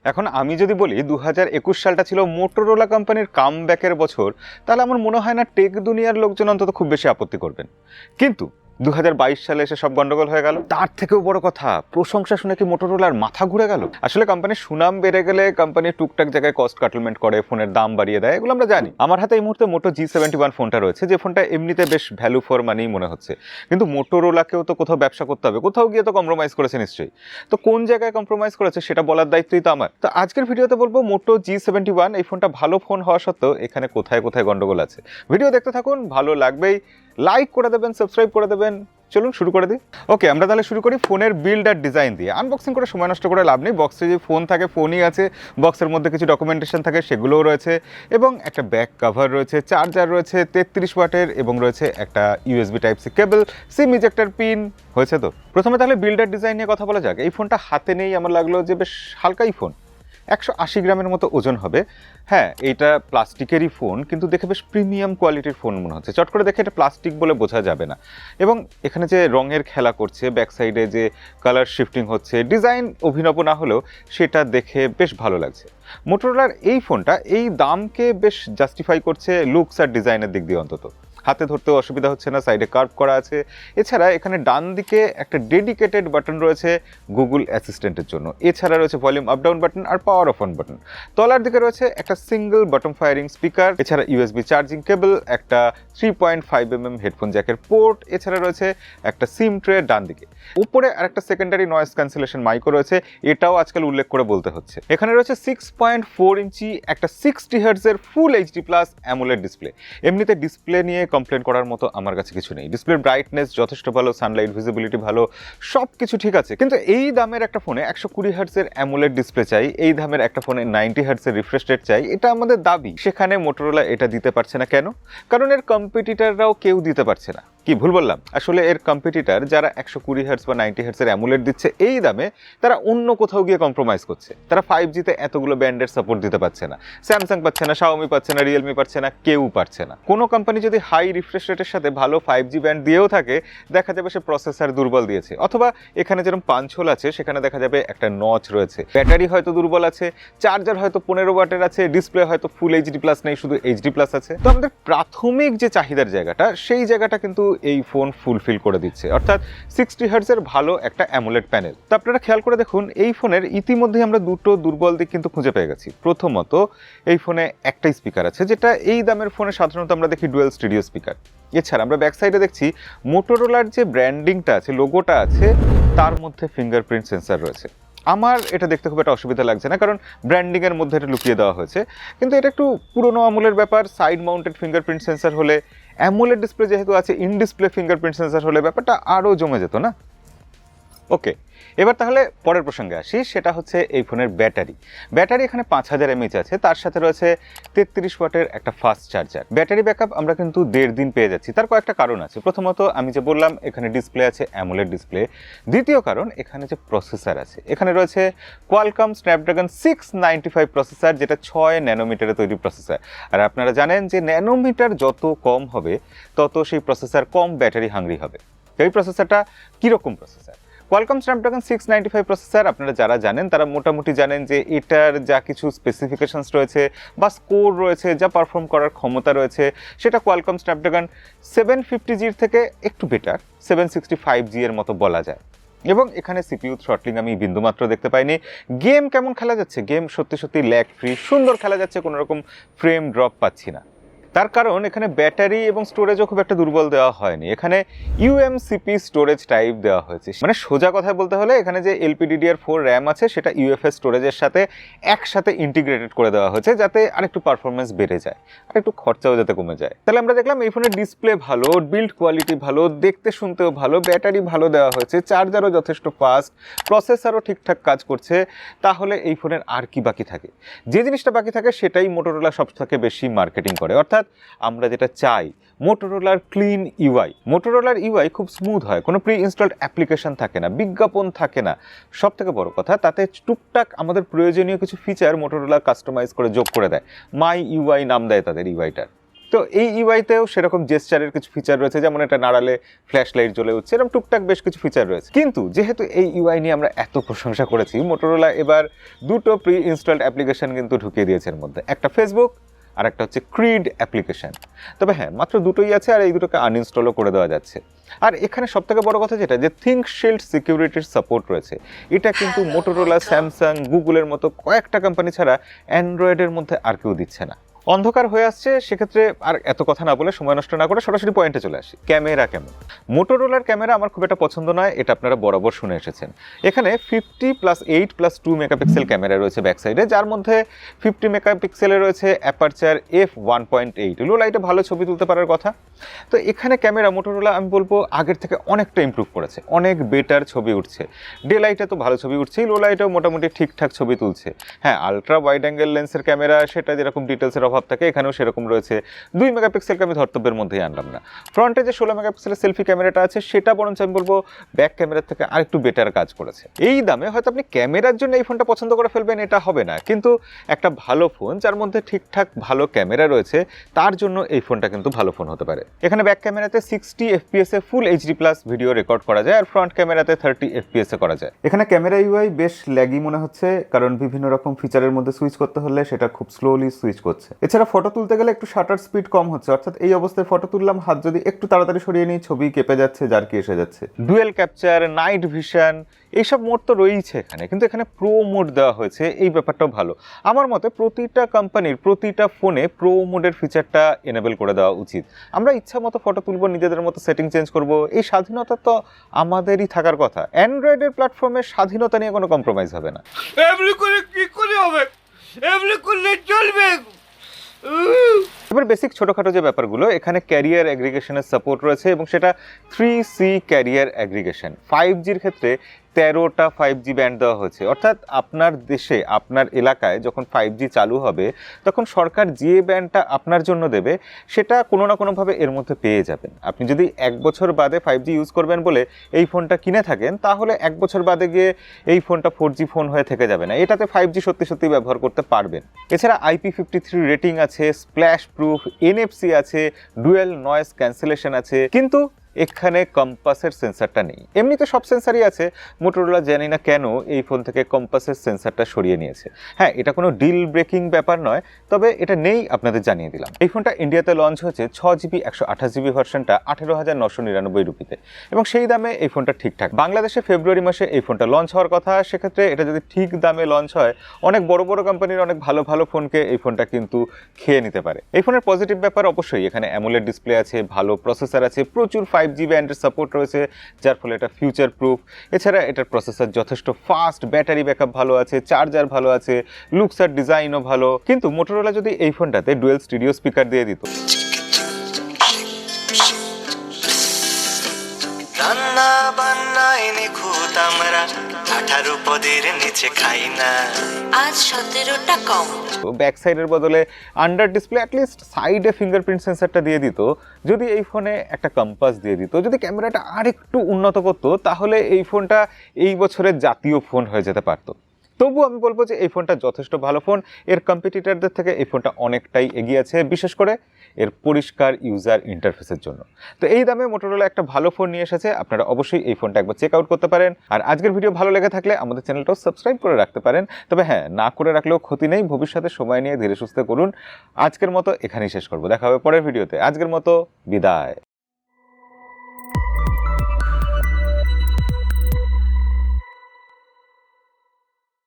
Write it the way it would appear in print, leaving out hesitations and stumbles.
এখন আমি যদি বলি 2021 সালটা ছিল মোটোরোলা কোম্পানির কামব্যাকের বছর, তাহলে আমার মনে হয় না টেক দুনিয়ার লোকজন অন্তত খুব বেশি আপত্তি করবেন। কিন্তু 2022 সালে এসে সব গন্ডগোল হয়ে গেল। তার থেকেও বড় কথা, প্রশংসা শুনে কি মোটোরোলার মাথা ঘুরে গেল? আসলে কোম্পানির সুনাম বেড়ে গেলে কোম্পানি টুকটাক জায়গায় কস্ট কাটলমেন্ট করে, ফোনের দাম বাড়িয়ে দেয়, এগুলো আমরা জানি। আমার হাতে এই মুহূর্তে মোটো G71 ফোনটা রয়েছে, যে ফোনটা এমনিতে বেশ ভ্যালু ফর মানি মনে হচ্ছে। কিন্তু মোটোরোলাকেও তো কোথাও ব্যবসা করতে হবে, কোথাও গিয়ে তো কম্প্রোমাইজ করেছে নিশ্চয়ই। তো কোন জায়গায় কম্প্রোমাইজ করেছে সেটা বলার দায়িত্বই তো আমার। তো আজকের ভিডিওতে বলবো মোটো G71 এই ফোনটা ভালো ফোন হওয়া সত্ত্বেও এখানে কোথায় কোথায় গন্ডগোল আছে। ভিডিও দেখতে থাকুন, ভালো লাগবেই, লাইক করে দেবেন, সাবস্ক্রাইব করে দেবেন। চলুন শুরু করে দিই। ওকে, আমরা তাহলে শুরু করি ফোনের বিল্ড আর ডিজাইন দিয়ে। আনবক্সিং করে সময় নষ্ট করে লাভ নেই। বক্সে যে ফোন থাকে ফোনই আছে, বক্সের মধ্যে কিছু ডকুমেন্টেশন থাকে সেগুলোও রয়েছে, এবং একটা ব্যাক কভার রয়েছে, চার্জার রয়েছে 33 ওয়াটের, এবং রয়েছে একটা USB type C cable, sim ejector pin. হয়েছে তো? প্রথমে তাহলে বিল্ড আর ডিজাইন নিয়ে কথা বলা যাক। এই ফোনটা হাতে নেই, আমার লাগলো যে বেশ হালকাই ফোন, 180 গ্রামের মতো ওজন হবে। হ্যাঁ, এইটা প্লাস্টিকেরই ফোন, কিন্তু দেখে বেশ প্রিমিয়াম কোয়ালিটির ফোন মনে হচ্ছে। চট করে দেখে এটা প্লাস্টিক বলে বোঝা যাবে না। এবং এখানে যে রঙের খেলা করছে, ব্যাক সাইডে যে কালার শিফটিং হচ্ছে, ডিজাইন অভিনব না হলেও সেটা দেখে বেশ ভালো লাগছে। মোটোরোলার এই ফোনটা এই দামকে বেশ জাস্টিফাই করছে লুকস আর ডিজাইনের দিক দিয়ে। অন্তত হাতে ধরতেও অসুবিধা হচ্ছে না, সাইডে কার্ভ করা আছে। এছাড়া এখানে ডান দিকে একটা ডেডিকেটেড বাটন রয়েছে গুগল অ্যাসিস্ট্যান্টের জন্য। এছাড়া রয়েছে ভলিউম আপ ডাউন বাটন আর পাওয়ার অফ অন বাটন। তলার দিকে রয়েছে একটা সিঙ্গেল বটম ফায়ারিং স্পিকার, এছাড়া USB চার্জিং কেবল, একটা 3.5mm হেডফোন জ্যাকের পোর্ট, এছাড়া রয়েছে একটা সিম ট্রে ডান দিকে। উপরে আর একটা সেকেন্ডারি নয়েজ ক্যান্সেলেশন মাইকও রয়েছে, এটাও আজকাল উল্লেখ করে বলতে হচ্ছে। এখানে রয়েছে 6.4 ইঞ্চি একটা 60 হার্টজের ফুল HD প্লাস অ্যামোলেড ডিসপ্লে। এমনিতে ডিসপ্লে নিয়ে কমপ্লেন করার মতো আমার কাছে কিছু নেই। ডিসপ্লের ব্রাইটনেস যথেষ্ট ভালো, সানলাইট ভিজিবিলিটি ভালো, সব কিছু ঠিক আছে। কিন্তু এই দামের একটা ফোনে 120 হার্টজের অ্যামোলেড ডিসপ্লে চাই, এই দামের একটা ফোনে 90 হার্টজের রিফ্রেশ রেট চাই, এটা আমাদের দাবি। সেখানে মোটোরোলা এটা দিতে পারছে না কেন? কারণ এর কম্পিটিটররাও কেউ দিতে পারছে না। কি ভুল বললাম? আসলে এর কম্পিটিটর যারা 120 হার্টজ বা 90 হার্টজের অ্যামোলেড দিচ্ছে এই দামে, তারা অন্য কোথাও গিয়ে কম্প্রোমাইজ করছে। তারা 5Gতে এতগুলো ব্যান্ডের সাপোর্ট দিতে পারছে না। স্যামসাং পাচ্ছে না, শাওমি পাচ্ছে না, রিয়েলমি পাচ্ছে না, কেউ পারছে না। কোনো কোম্পানি যদি হাই রিফ্রেশ রেটের সাথে ভালো 5G ব্যান্ড দিয়েও থাকে, দেখা যাবে সে প্রসেসর দুর্বল দিয়েছে, অথবা এখানে যেরকম পাঞ্চ হোল আছে সেখানে দেখা যাবে একটা নচ রয়েছে। ব্যাটারি হয়তো দুর্বল আছে, চার্জার হয়তো 15 ওয়াটের আছে, ডিসপ্লে হয়তো ফুল HD প্লাস নেই, শুধু HD প্লাস আছে। তো আমাদের প্রাথমিক যে চাহিদার জায়গাটা, সেই জায়গাটা কিন্তু এই ফোন ফুলফিল করে দিচ্ছে, অর্থাৎ 60 হার্টজের ভালো একটা অ্যামোলেড প্যানেল। তো আপনারা খেয়াল করে দেখুন, এই ফোনের ইতিমধ্যে আমরা দুটো দুর্বল দিক কিন্তু খুঁজে পেয়ে গেছি। প্রথমত, এই ফোনে একটাই স্পিকার আছে, যেটা এই দামের ফোনে সাধারণত আমরা দেখি ডুয়েল স্টুডিও স্পিকার। এছাড়া আমরা ব্যাক সাইডে দেখছি মোটোরোলার যে ব্র্যান্ডিংটা আছে, লোগোটা আছে, তার মধ্যে ফিঙ্গারপ্রিন্ট সেন্সর রয়েছে। আমার এটা দেখতে খুব একটা অসুবিধা লাগছে না, কারণ ব্র্যান্ডিংয়ের মধ্যে এটা লুকিয়ে দেওয়া হয়েছে। কিন্তু এটা একটু পুরোনো আমলের ব্যাপার। সাইড মাউন্টেড ফিঙ্গারপ্রিন্ট সেন্সর হলে, অ্যামোলেড ডিসপ্লে যেহেতু আছে, ইন ডিসপ্লে ফিঙ্গারপ্রিন্ট সেন্সর হলে ব্যাপারটা আরও জমে যেত না? ওকে, এবার তাহলে পরের প্রসঙ্গে আসি, সেটা হচ্ছে এই ফোনের ব্যাটারি। ব্যাটারি এখানে 5000 mAh আছে, তার সাথে রয়েছে 33 ওয়াটের একটা ফাস্ট চার্জার। ব্যাটারি ব্যাকআপ আমরা কিন্তু 1.5 দিন পেয়ে যাচ্ছি। তার কয়েকটা কারণ আছে। প্রথমত, আমি যে বললাম এখানে ডিসপ্লে আছে অ্যামোলেড ডিসপ্লে। দ্বিতীয় কারণ, এখানে যে প্রসেসর আছে, এখানে রয়েছে কোয়ালকম স্ন্যাপড্রাগন 695 প্রসেসর, যেটা 6 ন্যানোমিটারে তৈরি প্রসেসর। আর আপনারা জানেন যে ন্যানোমিটার যত কম হবে তত সেই প্রসেসর কম ব্যাটারি হাংরি হবে। এই প্রসেসরটা কীরকম প্রসেসর? কোয়ালকম স্ন্যাপড্রাগন 695 প্রসেসর আপনারা যারা জানেন তারা মোটামুটি জানেন যে এটার যা কিছু স্পেসিফিকেশনস রয়েছে বা স্কোর রয়েছে, যা পারফর্ম করার ক্ষমতা রয়েছে, সেটা কোয়ালকম স্ন্যাপড্রাগন 750Gর থেকে একটু বেটার, 765G এর মতো বলা যায়। এবং এখানে CPU থ্রটলিং আমি বিন্দুমাত্র দেখতে পাইনি। গেম কেমন খেলা যাচ্ছে? গেম সত্যি সত্যি ল্যাগ ফ্রি, সুন্দর খেলা যাচ্ছে, কোনো রকম ফ্রেম ড্রপ পাচ্ছি না। তার কারণ এখানে ব্যাটারি এবং স্টোরেজও খুব একটা দুর্বল দেওয়া হয়নি। এখানে UMCP স্টোরেজ টাইপ দেওয়া হয়েছে। মানে সোজা কথা বলতে হলে এখানে যে LPDDR4 র্যাম আছে সেটা UFS স্টোরেজের সাথে একসাথে ইন্টিগ্রেটেড করে দেওয়া হয়েছে, যাতে আরেকটু পারফরমেন্স বেড়ে যায়, আর একটু খরচাও যাতে কমে যায়। তাহলে আমরা দেখলাম এই ফোনের ডিসপ্লে ভালো, বিল্ড কোয়ালিটি ভালো, দেখতে শুনতেও ভালো, ব্যাটারি ভালো দেওয়া হয়েছে, চার্জারও যথেষ্ট ফাস্ট, প্রসেসরও ঠিকঠাক কাজ করছে। তাহলে এই ফোনের আর কি বাকি থাকে? যে জিনিসটা বাকি থাকে সেটাই মোটোরোলা সবথেকে বেশি মার্কেটিং করে, অর্থাৎ আমরা যেটা চাই মোটোরোলার ক্লিন ইউআই। মোটোরোলার ইউআই খুব স্মুথ হয়, কোনো প্রি ইনস্টলড অ্যাপ্লিকেশন থাকে না, বিজ্ঞাপন থাকে না। সব থেকে বড় কথা, তাতে টুকটাক আমাদের প্রয়োজনীয় কিছু ফিচার মোটোরোলা কাস্টমাইজ করে যোগ করে দেয়, মাই ইউআই নাম দেয় তাদের ইউআইটার। তো এই ইউআইতেও সেরকম জেস্চারের কিছু ফিচার রয়েছে, যেমন এটা নাড়ালে ফ্ল্যাশ লাইট জ্বলে উঠছে, এরকম টুকটাক বেশ কিছু ফিচার রয়েছে। কিন্তু যেহেতু এই ইউআই নিয়ে আমরা এত প্রশংসা করেছি, মোটোরোলা এবার দুটো প্রি ইনস্টলড অ্যাপ্লিকেশন কিন্তু ঢুকিয়ে দিয়েছে এর মধ্যে, একটা ফেসবুক আর একটা হচ্ছে ক্রিড অ্যাপ্লিকেশন। তবে হ্যাঁ, মাত্র দুটোই আছে, আর এই দুটোকে আনইনস্টলও করে দেওয়া যাচ্ছে। আর এখানে সবথেকে বড় কথা যেটা, যে থিঙ্ক শিল্ড সিকিউরিটির সাপোর্ট রয়েছে। এটা কিন্তু মোটোরোলা, স্যামসাং, গুগলের মতো কয়েকটা কোম্পানি ছাড়া অ্যান্ড্রয়েডের মধ্যে আর কেউ দিচ্ছে না। অন্ধকার হয়ে আসছে, সেক্ষেত্রে আর এত কথা না বলে, সময় নষ্ট না করে সরাসরি পয়েন্টে চলে আসি। ক্যামেরা কেমন? মোটোরোলার ক্যামেরা আমার খুব একটা পছন্দ নয়, এটা আপনারা বরাবর শুনে এসেছেন। এখানে 50+8+2 মেগাপিক্সেল ক্যামেরা রয়েছে ব্যাক সাইডে, যার মধ্যে 50 মেগাপিক্সেলে রয়েছে অ্যাপারচার f1.8, লো লাইটে ভালো ছবি তুলতে পারার কথা। তো এখানে ক্যামেরা মোটোরোলা আমি বলবো আগের থেকে অনেকটা ইমপ্রুভ করেছে, অনেক বেটার ছবি উঠছে। ডে লাইটে তো ভালো ছবি উঠছেই, লো লাইটেও মোটামুটি ঠিকঠাক ছবি তুলছে। হ্যাঁ, আলট্রা ওয়াইড অ্যাঙ্গেল লেন্সের ক্যামেরা, সেটা যেরকম ডিটেলসের অভাব থাকে, এখানেও সেরকম রয়েছে। 2 মেগাপিক্সেলকে আমি ধর্তব্যের মধ্যেই আনলাম না। ফ্রন্টে যে 16 মেগাপিক্সেলের সেলফি ক্যামেরাটা আছে, সেটা বরঞ্চ আমি বলবো ব্যাক ক্যামেরার থেকে আরেকটু বেটার কাজ করেছে। এই দামে হয়তো আপনি ক্যামেরার জন্য এই ফোনটা পছন্দ করে ফেলবেন, এটা হবে না, কিন্তু একটা ভালো ফোন যার মধ্যে ঠিকঠাক ভালো ক্যামেরা রয়েছে, তার জন্য এই ফোনটা কিন্তু ভালো ফোন হতে পারে। এখানে ব্যাক ক্যামেরাতে 60 FPS এ full HD plus video record করা যায়, আর ফ্রন্ট ক্যামেরাতে 30 FPS এ করা যায়। এখানে ক্যামেরা ইউআই বেশ ল্যাগি মনে হচ্ছে, কারণ বিভিন্ন রকম ফিচারের মধ্যে সুইচ করতে হলে সেটা খুব স্লোলি সুইচ করছে। এছাড়া ফটো তুলতে গেলে একটু শাটার স্পিড কম হচ্ছে, অর্থাৎ এই অবস্থায় ফটো তুললাম, হাত যদি একটু তাড়াতাড়ি সরিয়ে নিই, ছবি কেঁপে যাচ্ছে, জার্কি এসে যাচ্ছে। ডুয়েল ক্যাপচার, নাইট ভিশন, এইসব মোড তো রয়েছে এখানে, কিন্তু এখানে প্রো মোড দেওয়া হয়েছে, এই ব্যাপারটাও ভালো। আমার মতে প্রতিটা কোম্পানির প্রতিটা ফোনে প্রো মোডের ফিচারটা এনেবল করে দেওয়া উচিত। আমরা ইচ্ছা মতো ফটো তুলবো, নিজেদের মতো সেটিং চেঞ্জ করব, এই স্বাধীনতা তো আমাদেরই থাকার কথা। অ্যান্ড্রয়েডের প্ল্যাটফর্মে স্বাধীনতা নিয়ে কোনো কম্প্রোমাইজ হবে না। এমনি করে কি করে হবে? এমনি করলে চলবে? এবার বেসিক ছোটখাটো যে ব্যাপারগুলো, এখানে ক্যারিয়ার অ্যাগ্রিগেশনের সাপোর্ট রয়েছে, এবং সেটা 3C ক্যারিয়ার অ্যাগ্রিগেশন। 5Gর ক্ষেত্রে 13টা 5G ব্যান্ড দেওয়া হয়েছে, অর্থাৎ আপনার দেশে, আপনার এলাকায় যখন 5G চালু হবে, তখন সরকার যে ব্যান্ডটা আপনার জন্য দেবে, সেটা কোনো না কোনোভাবে এর মধ্যে পেয়ে যাবেন। আপনি যদি 1 বছর বাদে 5G ইউজ করবেন বলে এই ফোনটা কিনে থাকেন, তাহলে 1 বছর বাদে গিয়ে এই ফোনটা 4G ফোন হয়ে থেকে যাবে না, এটাতে 5G সত্যি সত্যি ব্যবহার করতে পারবেন। এছাড়া IP53 রেটিং আছে, স্প্ল্যাশ প্রুফ, NFC আছে, ডুয়েল নয়েজ ক্যান্সেলেশন আছে, কিন্তু এখানে কম্পাসের সেন্সারটা নেই। এমনিতে সব সেন্সারই আছে, মোটোরোলা জানি না কেন এই ফোন থেকে কম্পাসের সেন্সারটা সরিয়ে নিয়েছে। হ্যাঁ, এটা কোনো ডিল ব্রেকিং ব্যাপার নয়, তবে এটা নেই আপনাদের জানিয়ে দিলাম। এই ফোনটা ইন্ডিয়াতে লঞ্চ হয়েছে 6GB 128GB ভার্সনটা 18,999 রুপিতে, এবং সেই দামে এই ফোনটা ঠিকঠাক। বাংলাদেশে ফেব্রুয়ারি মাসে এই ফোনটা লঞ্চ হওয়ার কথা, সেক্ষেত্রে এটা যদি ঠিক দামে লঞ্চ হয়, অনেক বড় বড় কোম্পানির অনেক ভালো ভালো ফোনকে এই ফোনটা কিন্তু খেয়ে নিতে পারে। এই ফোনের পজিটিভ ব্যাপার অবশ্যই এখানে অ্যামোলেড ডিসপ্লে আছে, ভালো প্রসেসর আছে, প্রচুর 5G ব্যান্ডের সাপোর্ট রয়েছে, যার ফলে এটা ফিউচার প্রুফ। এছাড়া এটার প্রসেসর যথেষ্ট ফাস্ট, ব্যাটারি ব্যাকআপ ভালো আছে, চার্জার ভালো আছে, লুকস আর ডিজাইনও ভালো। কিন্তু মোটোরোলা যদি এই ফোনটাতে ডুয়েল স্টিরিও স্পিকার দিয়ে দিত, রান্না বান্নায় নিখুঁত আমরা, 18 পদের নিচে খাই না, আজ 17টা কম, ব্যাক সাইডের বদলে আন্ডার ডিসপ্লে অ্যাটলিস্ট সাইডে ফিঙ্গারপ্রিন্ট সেন্সারটা দিয়ে দিত, যদি এই ফোনে একটা কম্পাস দিয়ে দিত, যদি ক্যামেরাটা আর একটু উন্নত করতো, তাহলে এই ফোনটা এই বছরের জাতীয় ফোন হয়ে যেতে পারতো। তবু আমি বলবো যে এই ফোনটা যথেষ্ট ভালো ফোন, এর কম্পিটিটরদের থেকে এই ফোনটা অনেকটাই এগিয়ে আছে, বিশেষ করে এর পরিষ্কার ইউজার ইন্টারফেসের জন্য। তো এই দামে মোটোরোলা একটা ভালো ফোন নিয়ে এসেছে, আপনারা অবশ্যই এই ফোনটা একবার চেক আউট করতে পারেন। আর আজকের ভিডিও ভালো লেগে থাকলে আমাদের চ্যানেলটাও সাবস্ক্রাইব করে রাখতে পারেন। তবে হ্যাঁ, না করে রাখলেও ক্ষতি নেই, ভবিষ্যতে সময় নিয়ে ধীরে সুস্থে করুন। আজকের মতো এখানেই শেষ করবো, দেখা হবে পরের ভিডিওতে। আজকের মতো বিদায়।